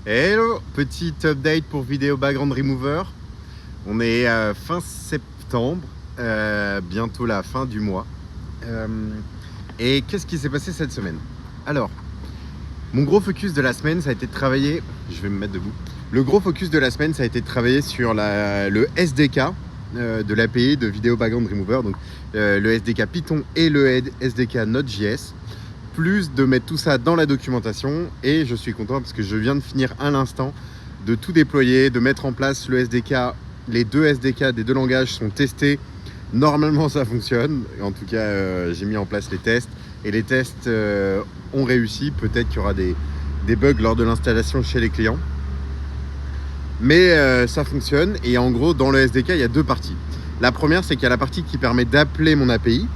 Hello, petite update pour Vidéo Background Remover. On est fin septembre, bientôt la fin du mois. Et qu'est-ce qui s'est passé cette semaine? Alors, mon gros focus de la semaine, ça a été de travailler... Je vais me mettre debout. Le gros focus de la semaine, ça a été de travailler sur le SDK de l'API de Vidéo Background Remover, donc le SDK Python et le SDK Node.js. Plus de mettre tout ça dans la documentation, et je suis content parce que je viens de finir à l'instant de tout déployer, de mettre en place le SDK. Les deux SDK des deux langages sont testés. Normalement ça fonctionne, en tout cas j'ai mis en place les tests et les tests ont réussi. Peut-être qu'il y aura des bugs lors de l'installation chez les clients, mais ça fonctionne. Et en gros dans le SDK il y a deux parties. La première, c'est qu'il y a la partie qui permet d'appeler mon API.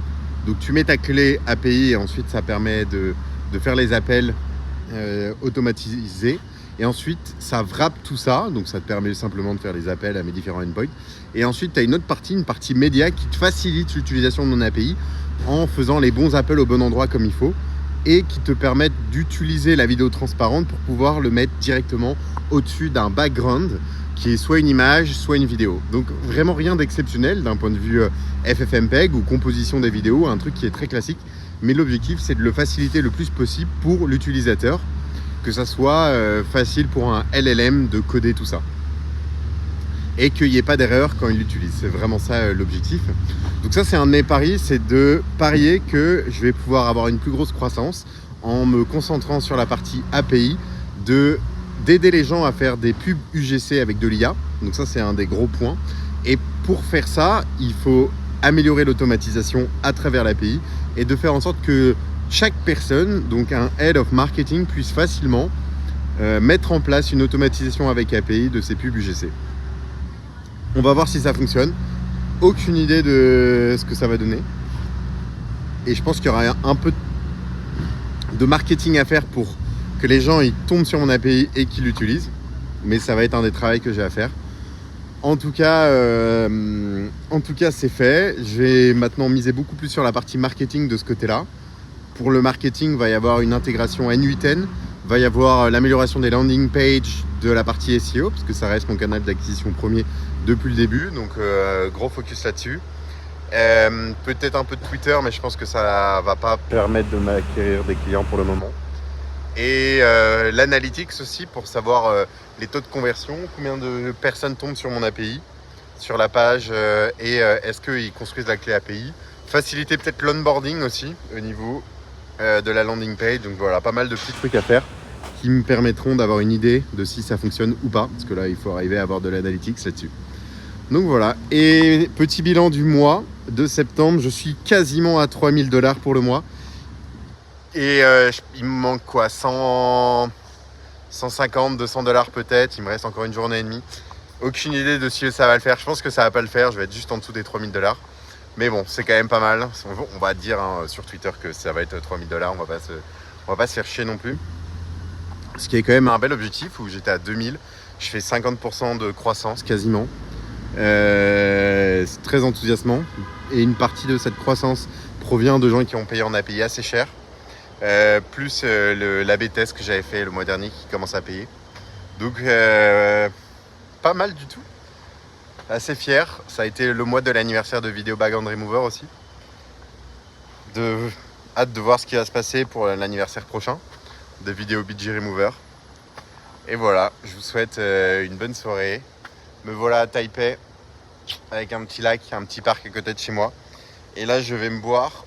Donc tu mets ta clé API et ensuite ça permet de faire les appels automatisés. Et ensuite ça wrap tout ça, donc ça te permet simplement de faire les appels à mes différents endpoints. Et ensuite tu as une partie média qui te facilite l'utilisation de mon API en faisant les bons appels au bon endroit comme il faut, et qui te permettent d'utiliser la vidéo transparente pour pouvoir le mettre directement au-dessus d'un background qui est soit une image, soit une vidéo. Donc vraiment rien d'exceptionnel d'un point de vue FFmpeg ou composition des vidéos, un truc qui est très classique. Mais l'objectif, c'est de le faciliter le plus possible pour l'utilisateur, que ça soit facile pour un LLM de coder tout ça. Et qu'il n'y ait pas d'erreur quand il l'utilise. C'est vraiment ça l'objectif. Donc ça, c'est un de mes paris, c'est de parier que je vais pouvoir avoir une plus grosse croissance en me concentrant sur la partie API, d'aider les gens à faire des pubs UGC avec de l'IA. Donc ça, c'est un des gros points. Et pour faire ça, il faut améliorer l'automatisation à travers l'API et de faire en sorte que chaque personne, donc un Head of Marketing, puisse facilement mettre en place une automatisation avec API de ses pubs UGC. On va voir si ça fonctionne. Aucune idée de ce que ça va donner. Et je pense qu'il y aura un peu de marketing à faire pour que les gens ils tombent sur mon API et qu'ils l'utilisent. Mais ça va être un des travaux que j'ai à faire. En tout cas, c'est fait. Je vais maintenant miser beaucoup plus sur la partie marketing de ce côté-là. Pour le marketing, il va y avoir une intégration N8N. Il va y avoir l'amélioration des landing pages de la partie SEO, parce que ça reste mon canal d'acquisition premier depuis le début. Donc, gros focus là-dessus. Peut-être un peu de Twitter, mais je pense que ça ne va pas permettre de m'acquérir des clients pour le moment. Et l'analytics aussi, pour savoir les taux de conversion, combien de personnes tombent sur mon API, sur la page, et est-ce qu'ils construisent la clé API. Faciliter peut-être l'onboarding aussi au niveau de la landing page. Donc voilà, pas mal de petits trucs à faire qui me permettront d'avoir une idée de si ça fonctionne ou pas, parce que là il faut arriver à avoir de l'analytics là-dessus. Donc voilà, et petit bilan du mois de septembre, je suis quasiment à 3000 $ pour le mois. Et il me manque quoi, 150, 200 $ peut-être. Il me reste encore une journée et demie. Aucune idée de si ça va le faire. Je pense que ça va pas le faire. Je vais être juste en dessous des 3000 $. Mais bon, c'est quand même pas mal. On va dire sur Twitter que ça va être 3000 $. On va pas se faire chier non plus. Ce qui est quand même un bel objectif où j'étais à 2000. Je fais 50% de croissance quasiment. C'est très enthousiasmant. Et une partie de cette croissance provient de gens qui ont payé en API assez cher. Plus l'A/B test que j'avais fait le mois dernier qui commence à payer. Donc pas mal du tout. Assez fier. Ça a été le mois de l'anniversaire de Vidéo Background Remover aussi. Hâte de voir ce qui va se passer pour l'anniversaire prochain de Vidéo BG Remover. Et voilà, je vous souhaite une bonne soirée. Me voilà à Taipei avec un petit lac, un petit parc à côté de chez moi. Et là je vais me boire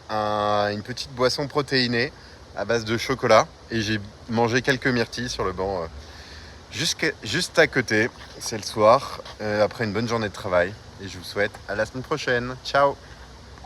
une petite boisson protéinée à base de chocolat, et j'ai mangé quelques myrtilles sur le banc juste à côté. C'est le soir après une bonne journée de travail, et je vous souhaite à la semaine prochaine. Ciao.